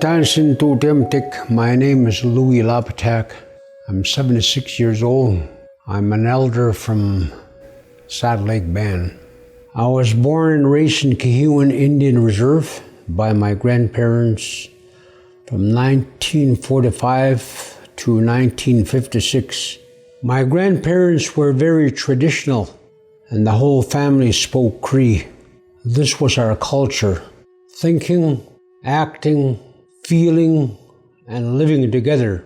Tansin Totemtik, my name is Louis Lapatak. I'm 76 years old. I'm an elder from Saddle Lake Band. I was born and raised in Quills Indian Reserve by my grandparents from 1945 to 1956. My grandparents were very traditional and the whole family spoke Cree. This was our culture, thinking, acting, feeling, and living together.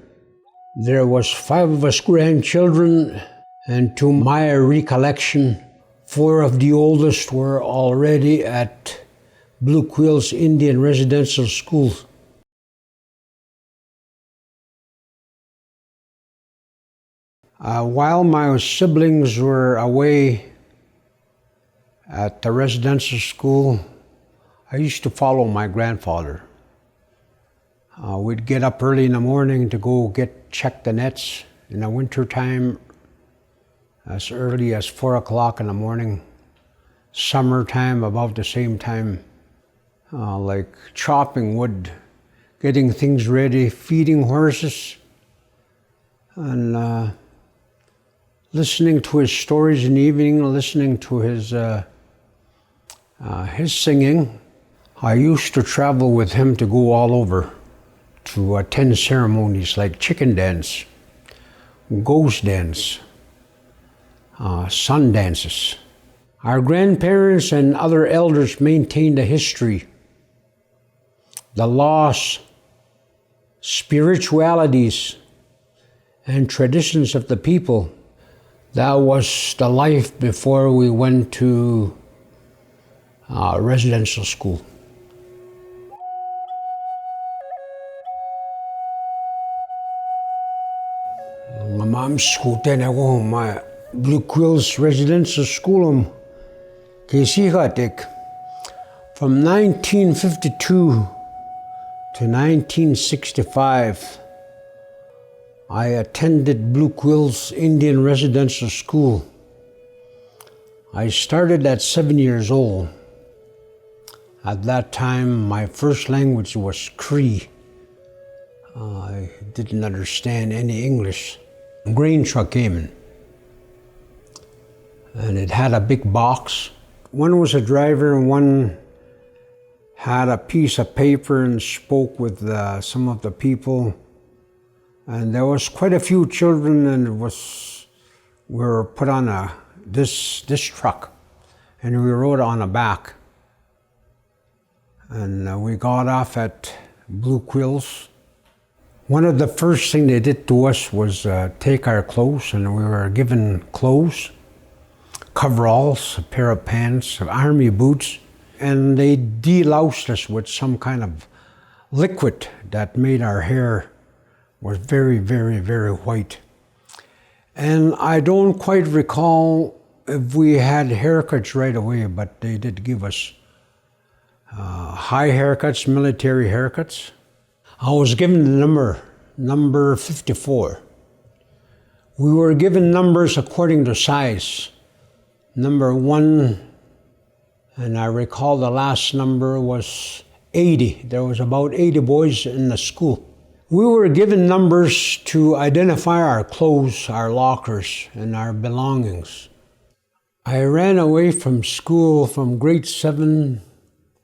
There was 5 of us grandchildren, and to my recollection, 4 of the oldest were already at Blue Quills Indian Residential School. While my siblings were away at the residential school, I used to follow my grandfather. We'd get up early in the morning to go check the nets in the winter time, as early as 4 o'clock in the morning. Summertime, about the same time, like chopping wood, getting things ready, feeding horses, and listening to his stories in the evening, listening to his singing. I used to travel with him to go all over to attend ceremonies like chicken dance, ghost dance, sun dances. Our grandparents and other elders maintained the history, the laws, spiritualities, and traditions of the people. That was the life before we went to residential school. My mom's school then I go my Blue Quills Residential School from 1952 to 1965. I attended Blue Quills Indian Residential School. I started at 7 years old. At that time, my first language was Cree. I didn't understand any English. A grain truck came in, and it had a big box. One was a driver, and one had a piece of paper and spoke with some of the people. And there was quite a few children, and we were put on this truck, and we rode on the back. And we got off at Blue Quills. One of the first things they did to us was take our clothes, and we were given clothes, coveralls, a pair of pants, army boots, and they deloused us with some kind of liquid that made our hair was very, very, very white. And I don't quite recall if we had haircuts right away, but they did give us high haircuts, military haircuts. I was given the number 54. We were given numbers according to size. Number 1, and I recall the last number was 80. There was about 80 boys in the school. We were given numbers to identify our clothes, our lockers, and our belongings. I ran away from school from grade 7,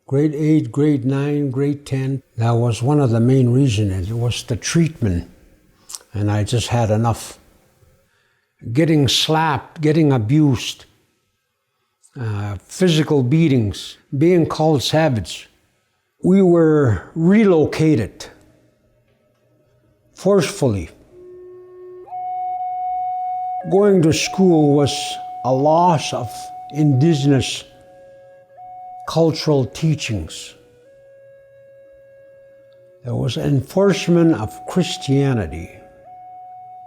grade 8, grade 9, grade 10. That was one of the main reasons. It was the treatment, and I just had enough. Getting slapped, getting abused, physical beatings, being called savage. We were relocated forcefully. Going to school was a loss of Indigenous cultural teachings. There was enforcement of Christianity.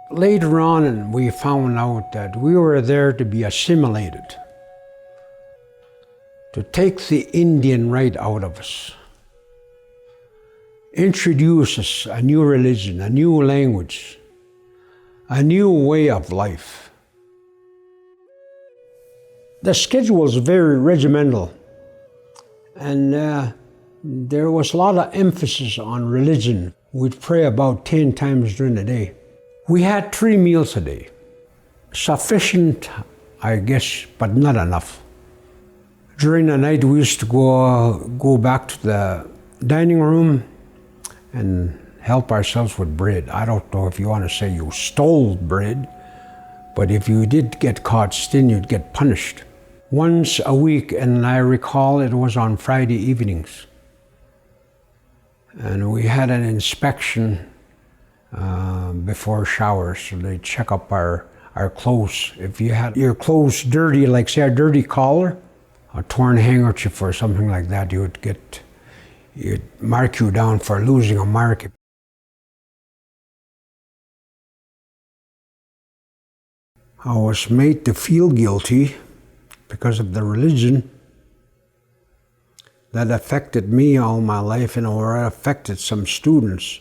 Later on, we found out that we were there to be assimilated, to take the Indian right out of us, introduce us a new religion, a new language, a new way of life. The schedule was very regimental, and there was a lot of emphasis on religion. We'd pray about 10 times during the day. We had 3 meals a day. Sufficient, I guess, but not enough. During the night, we used to go back to the dining room and help ourselves with bread. I don't know if you want to say you stole bread, but if you did get caught stealing, you'd get punished. Once a week, and I recall it was on Friday evenings. And we had an inspection before showers, so they'd check up our clothes. If you had your clothes dirty, like say a dirty collar, a torn handkerchief or something like that, you'd mark you down for losing a mark. I was made to feel guilty because of the religion that affected me all my life, and or affected some students.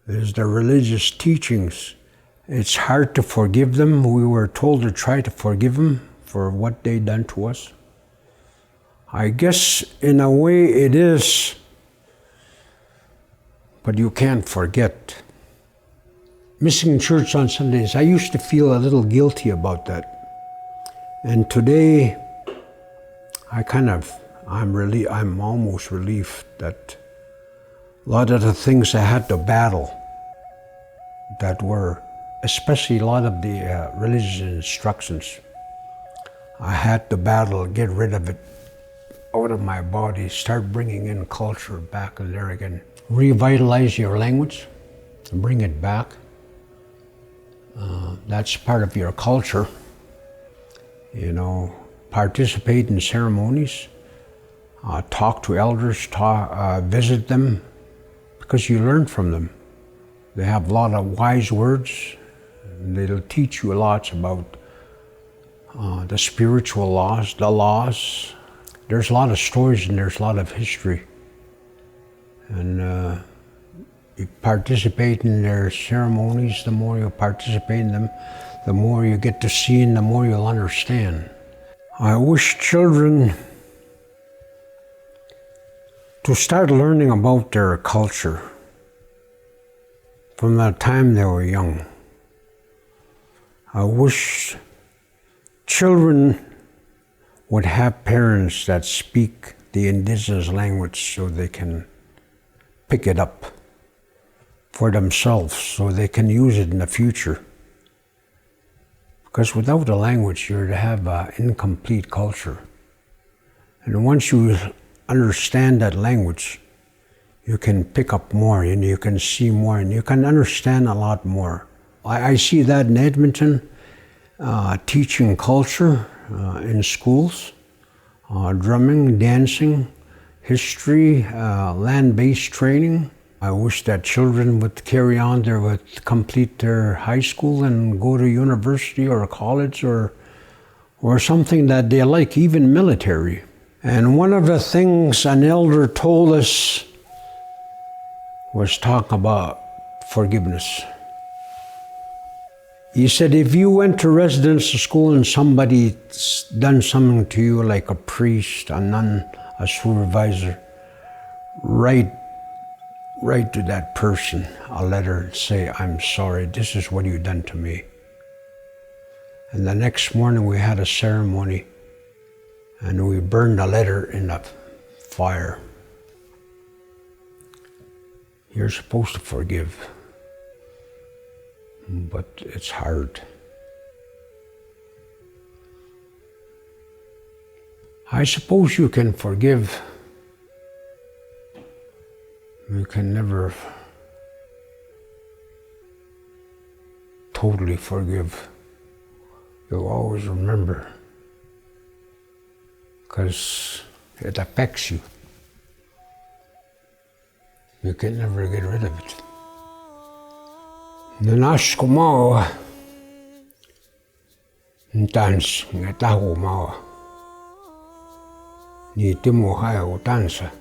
There's the religious teachings. It's hard to forgive them. We were told to try to forgive them for what they done to us. I guess in a way it is, but you can't forget. Missing church on Sundays, I used to feel a little guilty about that. And today, I'm almost relieved that a lot of the things I had to battle that were, especially a lot of the religious instructions, I had to battle, get rid of it out of my body, start bringing in culture back in there again. Revitalize your language, bring it back. That's part of your culture. You know, participate in ceremonies, talk to elders, visit them, because you learn from them. They have a lot of wise words, and they'll teach you lots about the spiritual laws, the laws. There's a lot of stories and there's a lot of history. And you participate in their ceremonies, the more you participate in them, the more you get to see and the more you'll understand. I wish children to start learning about their culture from the time they were young. I wish children would have parents that speak the Indigenous language so they can pick it up for themselves, so they can use it in the future. Because without a language, you're to have an incomplete culture. And once you understand that language, you can pick up more and you can see more and you can understand a lot more. I see that in Edmonton, teaching culture in schools, drumming, dancing, history, land-based training. I wish that children would carry on there, would complete their high school and go to university or college or something that they like, even military. And one of the things an elder told us was talk about forgiveness. He said, if you went to residential school and somebody's done something to you, like a priest, a nun, a supervisor, write to that person a letter and say, I'm sorry, this is what you've done to me. And the next morning we had a ceremony and we burned the letter in the fire. You're supposed to forgive, but it's hard. I suppose you can forgive. You can never totally forgive. You'll always remember, because it affects you. You can never get rid of it. Nanasko mawa, ntans ngataho mawa, ni timo haya utansa.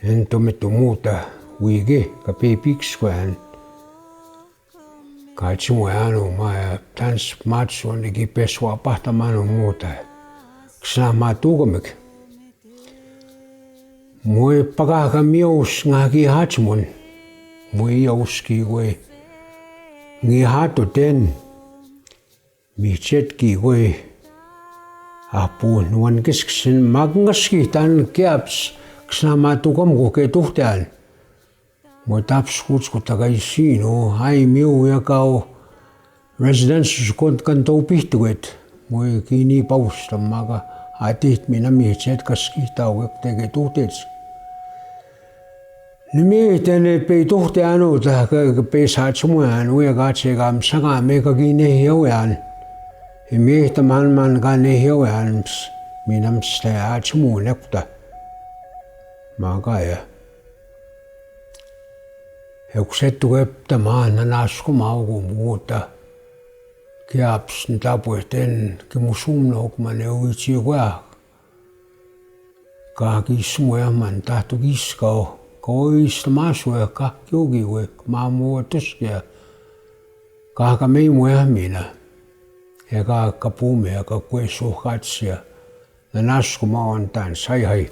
Ento metumuta wige kapepix kwan kachimoano maya tans matso nigi peswa pahta mano muta ksna matugamik Mui pagaka mios ngaki hatmun. Mui yoski we. Ngi hatu ten. Mi chet ki we. Apu nuan kisksin magngaski tan kiaps. Ksama tukam ko ke tuhtan. Mui taps kuts ko tagay sino. Hai miu yakao. Residence kont kanto pihtuet. Mui kini paus tamaga. Atit minami chet kaskita wek tege tuhtets. Nimi tene pe tuhte anu ta pe sa chumuan uya gache gam sanga me ka gine hiyan. Imi taman man ka ne hiyan minam sta chumu nekta. Magaya. Ekset web taman nanasku mau muta. Kiaps ntapueten kimusum nok mane uichi wa. Ka kismuya man tatu kisko. Kois masue ka kyogi we mamu tuskia ka mei muya mina e ka kapume ka kweso khatsia na nasku maon tan sai hai